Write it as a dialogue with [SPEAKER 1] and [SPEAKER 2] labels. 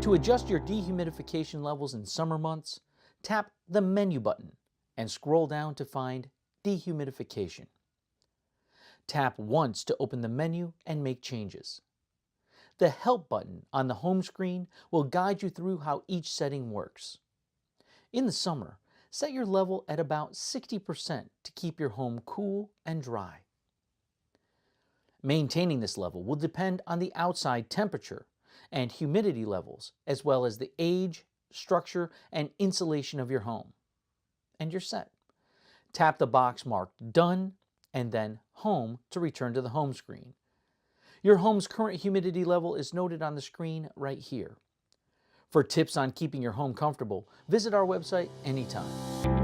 [SPEAKER 1] To adjust your dehumidification levels in summer months, tap the menu button and scroll down to find Dehumidification. Tap once to open the menu and make changes. The Help button on the home screen will guide you through how each setting works. In the summer, set your level at about 60% to keep your home cool and dry. Maintaining this level will depend on the outside temperature and humidity levels, as well as the age, structure, and insulation of your home. And you're set. Tap the box marked Done and then Home to return to the home screen. Your home's current humidity level is noted on the screen right here. For tips on keeping your home comfortable, visit our website anytime.